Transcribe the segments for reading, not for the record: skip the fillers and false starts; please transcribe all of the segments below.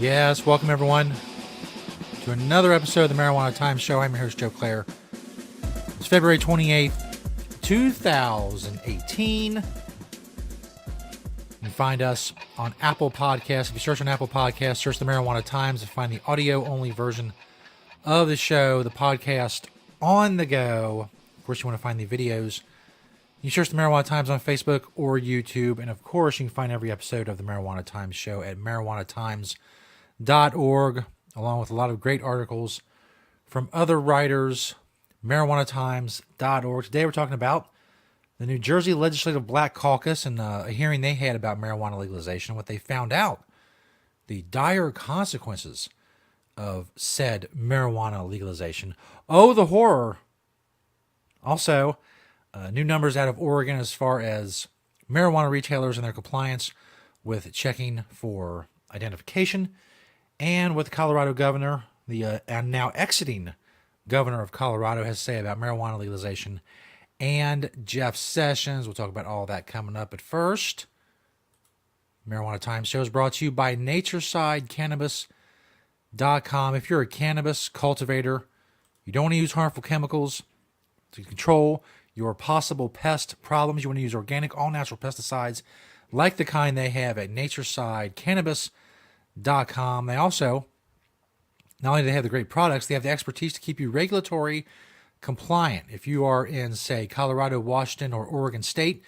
Yes, welcome everyone to another episode of the Marijuana Times Show. I'm your host, Joe Klare. It's February 28th, 2018. You can find us on Apple Podcasts. If you search on Apple Podcasts, search the Marijuana Times and find the audio-only version of the show, the podcast on the go. Of course, you want to find the videos. You search the Marijuana Times on Facebook or YouTube. And of course, you can find every episode of the Marijuana Times Show at marijuanatimes.org, along with a lot of great articles from other writers, marijuanatimes.org. Today we're talking about the New Jersey Legislative Black Caucus and a hearing they had about marijuana legalization, what they found out, the dire consequences of said marijuana legalization. Oh, the horror. Also, new numbers out of Oregon as far as marijuana retailers and their compliance with checking for identification, and what the Colorado governor, the and now exiting governor of Colorado, has to say about marijuana legalization, and Jeff Sessions. We'll talk about all that coming up. But first, Marijuana Times Show is brought to you by NatureSideCannabis.com. If you're a cannabis cultivator, you don't want to use harmful chemicals to control your possible pest problems. You want to use organic, all-natural pesticides like the kind they have at NatureSideCannabis.com. They also, not only do they have the great products, they have the expertise to keep you regulatory compliant. If you are in, say, Colorado, Washington, or Oregon State,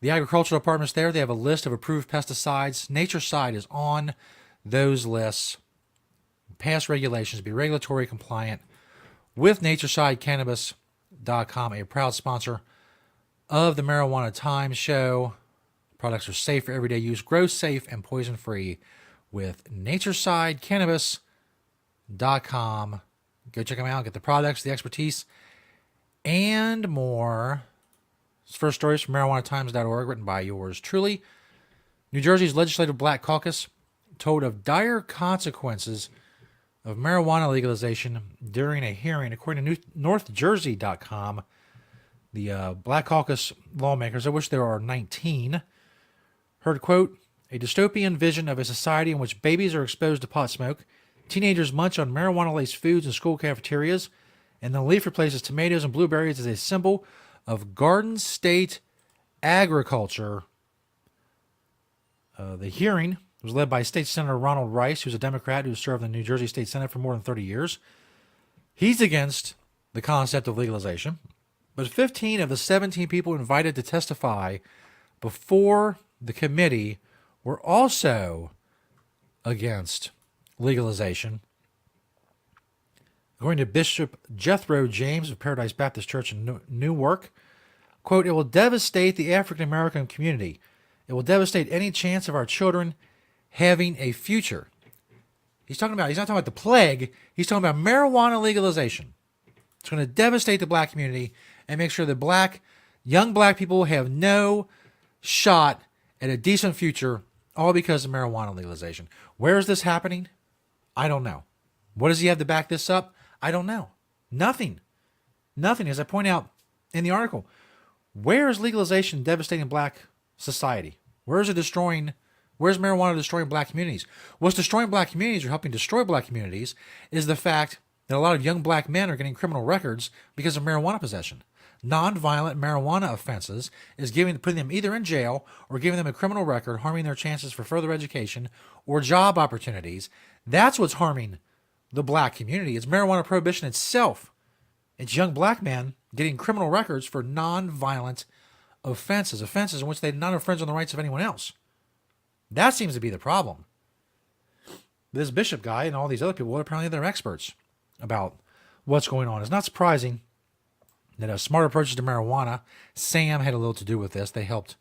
the agricultural departments there, they have a list of approved pesticides. NatureSide is on those lists. Pass regulations, be regulatory compliant with NatureSideCannabis.com, a proud sponsor of the Marijuana Times Show. Products are safe for everyday use, grow safe and poison-free with NatureSideCannabis.com. Go check them out, get the products, the expertise, and more. This first story is from marijuanatimes.org, written by yours truly. New Jersey's Legislative Black Caucus told of dire consequences of marijuana legalization during a hearing. According to NorthJersey.com, the Black Caucus lawmakers, of which there are 19, heard, quote, a dystopian vision of a society in which babies are exposed to pot smoke, teenagers munch on marijuana-laced foods in school cafeterias, and the leaf replaces tomatoes and blueberries as a symbol of Garden State agriculture. The hearing was led by State Senator Ronald Rice, who's a Democrat who served in the New Jersey State Senate for more than 30 years. He's against the concept of legalization, but 15 of the 17 people invited to testify before the committee were also against legalization. According to Bishop Jethro James of Paradise Baptist Church in Newark, quote, it will devastate the African American community. It will devastate any chance of our children having a future. He's not talking about the plague. He's talking about marijuana legalization. It's going to devastate the black community and make sure that young black people have no shot at a decent future, all because of marijuana legalization. Where is this happening? I don't know. What does he have to back this up? I don't know. Nothing. As I point out in the article, where is legalization devastating black society? Where's marijuana destroying black communities? What's destroying black communities or helping destroy black communities is the fact that a lot of young black men are getting criminal records because of marijuana possession. Nonviolent marijuana offenses is putting them either in jail or giving them a criminal record, harming their chances for further education or job opportunities. That's what's harming the black community. It's marijuana prohibition itself. It's young black men getting criminal records for nonviolent offenses in which they did not infringe on the rights of anyone else. That seems to be the problem. This bishop guy and all these other people, apparently they're experts about what's going on. It's not surprising that a smart approach to marijuana, Sam had a little to do with this. They helped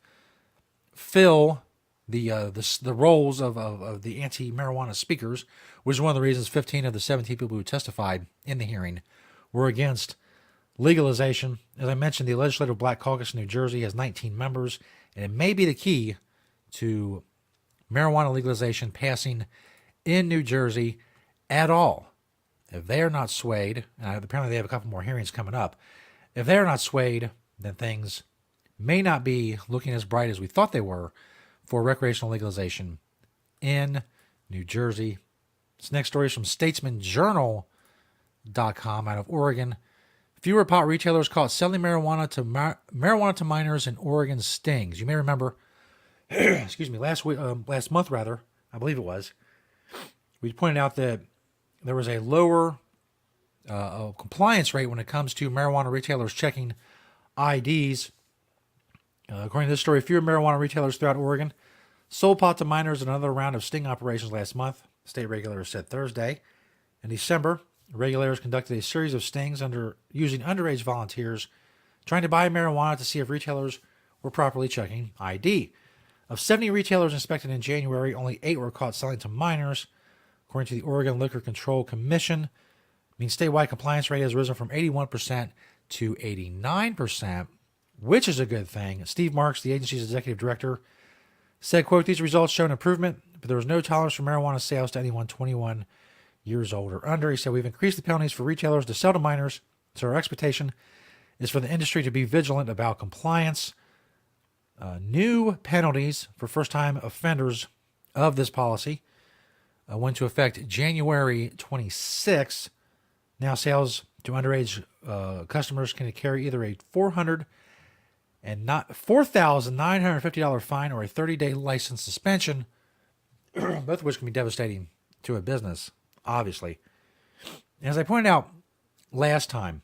fill the roles of the anti-marijuana speakers, which is one of the reasons 15 of the 17 people who testified in the hearing were against legalization. As I mentioned, the Legislative Black Caucus in New Jersey has 19 members, and it may be the key to marijuana legalization passing in New Jersey at all. If they are not swayed, and apparently they have a couple more hearings coming up, if they are not swayed, then things may not be looking as bright as we thought they were for recreational legalization in New Jersey This next story is from statesmanjournal.com out of Oregon. Fewer pot retailers caught selling marijuana to minors in Oregon stings. You may remember, excuse me, last month, I believe it was, we pointed out that there was a lower compliance rate when it comes to marijuana retailers checking IDs. According to this story, fewer marijuana retailers throughout Oregon sold pot to minors in another round of sting operations last month, state regulators said Thursday. In December, regulators conducted a series of stings using underage volunteers trying to buy marijuana to see if retailers were properly checking ID. Of 70 retailers inspected in January, only 8 were caught selling to minors. According to the Oregon Liquor Control Commission, statewide compliance rate has risen from 81% to 89%, which is a good thing. Steve Marks, the agency's executive director, said, quote, these results show an improvement, but there was no tolerance for marijuana sales to anyone 21 years old or under. He said, we've increased the penalties for retailers to sell to minors, so our expectation is for the industry to be vigilant about compliance. New penalties for first-time offenders of this policy went into effect January 26th. Now sales to underage customers can carry either a $4,950 fine or a 30-day license suspension, both of which can be devastating to a business, obviously. As I pointed out last time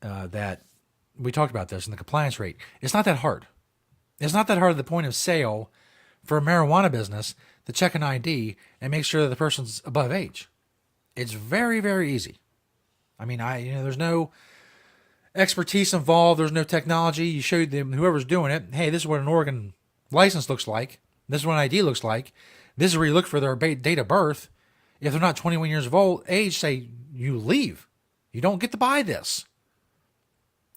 that we talked about this and the compliance rate, it's not that hard. It's not that hard at the point of sale for a marijuana business to check an ID and make sure that the person's above age. It's very, very easy. I mean, there's no expertise involved. There's no technology. You show them, whoever's doing it, hey, this is what an Oregon license looks like. This is what an ID looks like. This is where you look for their date of birth. If they're not 21 years of age, say you leave. You don't get to buy this.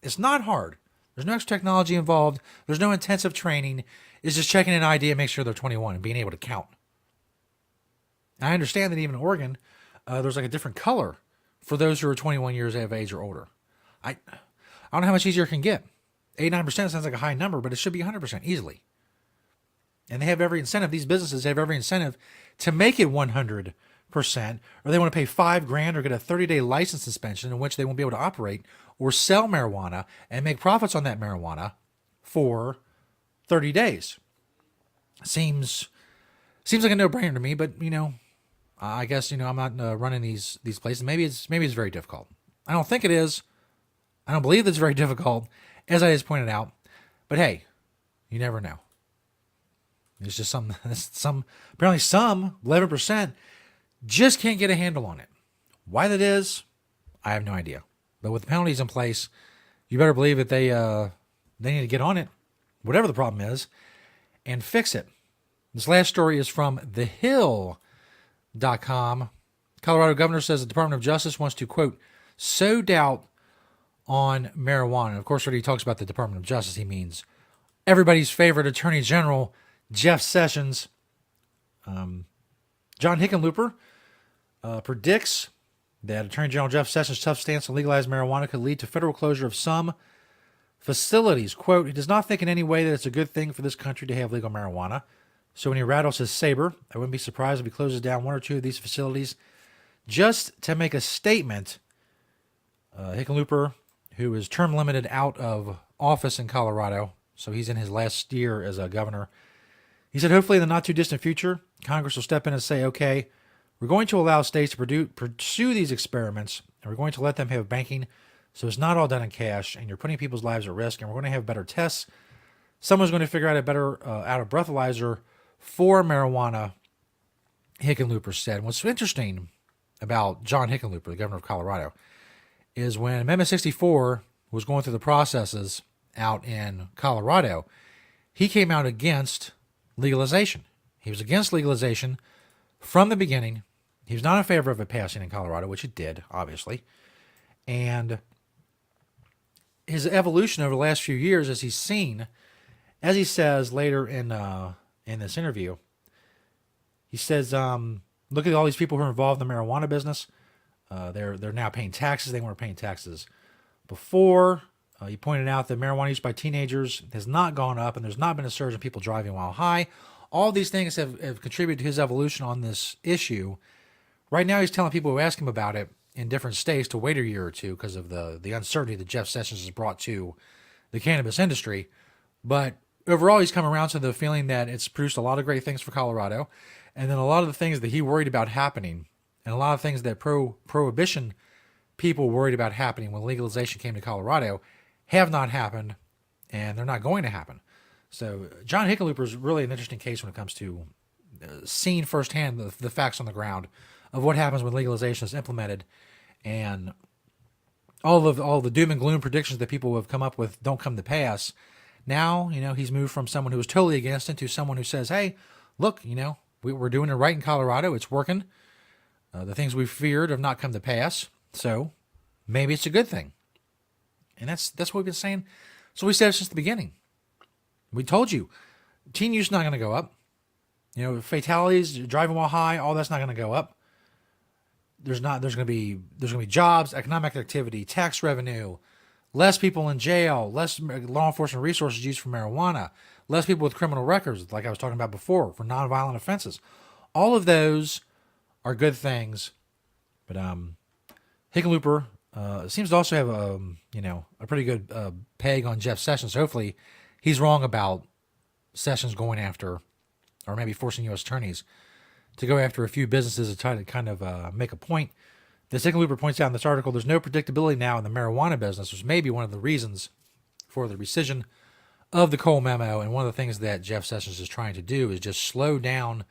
It's not hard. There's no extra technology involved. There's no intensive training. It's just checking an ID and make sure they're 21 and being able to count. I understand that even in Oregon, there's like a different color for those who are 21 years of age or older. I don't know how much easier it can get. 89% sounds like a high number, but it should be 100% easily. And they have every incentive. These businesses have every incentive to make it 100%, or they want to pay $5,000 or get a 30-day license suspension in which they won't be able to operate or sell marijuana and make profits on that marijuana for 30 days. Seems like a no-brainer to me, but I guess I'm not running these places. Maybe it's very difficult. I don't think it is. I don't believe it's very difficult, as I just pointed out. But hey, you never know. There's just some apparently some 11% just can't get a handle on it. Why that is, I have no idea. But with the penalties in place, you better believe that they need to get on it, whatever the problem is, and fix it. This last story is from thehill.com. Colorado governor says the Department of Justice wants to, quote, sow doubt on marijuana. And of course, when he talks about the Department of Justice, he means everybody's favorite Attorney General, Jeff Sessions. John Hickenlooper predicts that Attorney General Jeff Sessions' tough stance on legalized marijuana could lead to federal closure of some facilities. Quote, he does not think in any way that it's a good thing for this country to have legal marijuana. So when he rattles his saber, I wouldn't be surprised if he closes down one or two of these facilities just to make a statement. Hickenlooper, who is term limited out of office in Colorado, so he's in his last year as a governor, he said hopefully in the not too distant future, Congress will step in and say, okay, we're going to allow states to pursue these experiments, and we're going to let them have banking so it's not all done in cash, and you're putting people's lives at risk, and we're going to have better tests. Someone's going to figure out a better out-of-breathalyzer for marijuana, Hickenlooper said. And what's interesting about John Hickenlooper, the governor of Colorado, is when Amendment 64 was going through the processes out in Colorado, he came out against legalization. He was against legalization from the beginning. He was not in favor of it passing in Colorado, which it did, obviously. And his evolution over the last few years, as he's seen, as he says later in this interview, he says, look at all these people who are involved in the marijuana business. They're now paying taxes. They weren't paying taxes before. He pointed out that marijuana use by teenagers has not gone up, and there's not been a surge in people driving while high. All these things have contributed to his evolution on this issue Right now, he's telling people who ask him about it in different states to wait a year or two because of the uncertainty that Jeff Sessions has brought to the cannabis industry. But overall, he's come around to the feeling that it's produced a lot of great things for Colorado. And then a lot of the things that he worried about happening, and a lot of things that prohibition people worried about happening when legalization came to Colorado, have not happened, and they're not going to happen. So John Hickenlooper is really an interesting case when it comes to seeing firsthand the facts on the ground of what happens when legalization is implemented, and all the doom and gloom predictions that people have come up with don't come to pass. Now, he's moved from someone who was totally against it to someone who says, hey, look, we're doing it right in Colorado. It's working. The things we feared have not come to pass. So maybe it's a good thing. And that's what we've been saying. So we said since the beginning. We told you, teen use is not going to go up. Fatalities, driving while high, all that's not going to go up. There's going to be jobs, economic activity, tax revenue, less people in jail, less law enforcement resources used for marijuana, less people with criminal records, like I was talking about before, for nonviolent offenses. All of those are good things. But Hickenlooper seems to also have a pretty good peg on Jeff Sessions. Hopefully, he's wrong about Sessions going after, or maybe forcing U.S. attorneys to go after a few businesses to try to kind of make a point. As Hickenlooper points out in this article, there's no predictability now in the marijuana business, which may be one of the reasons for the rescission of the Cole memo. And one of the things that Jeff Sessions is trying to do is just slow down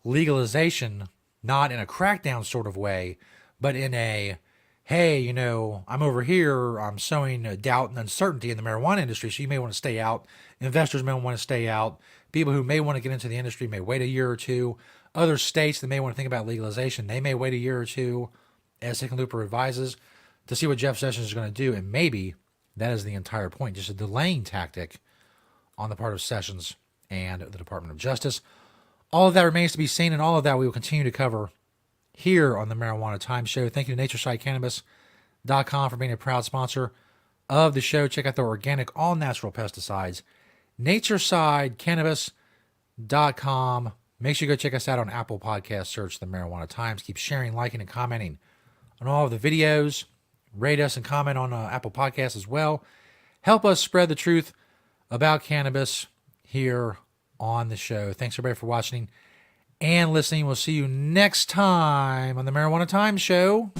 legalization, not in a crackdown sort of way, but in a, hey, I'm over here, I'm sowing doubt and uncertainty in the marijuana industry, so you may want to stay out. Investors may want to stay out. People who may want to get into the industry may wait a year or two. Other states that may want to think about legalization, they may wait a year or two, as Hickenlooper advises, to see what Jeff Sessions is going to do. And maybe that is the entire point, just a delaying tactic on the part of Sessions and the Department of Justice. All of that remains to be seen, and all of that we will continue to cover here on the Marijuana Time Show. Thank you to NatureSideCannabis.com for being a proud sponsor of the show. Check out their organic, all-natural pesticides, NatureSideCannabis.com. Make sure you go check us out on Apple Podcasts. Search the Marijuana Times. Keep sharing, liking, and commenting on all of the videos. Rate us and comment on Apple Podcasts as well. Help us spread the truth about cannabis here on the show. Thanks, everybody, for watching and listening. We'll see you next time on the Marijuana Time Show.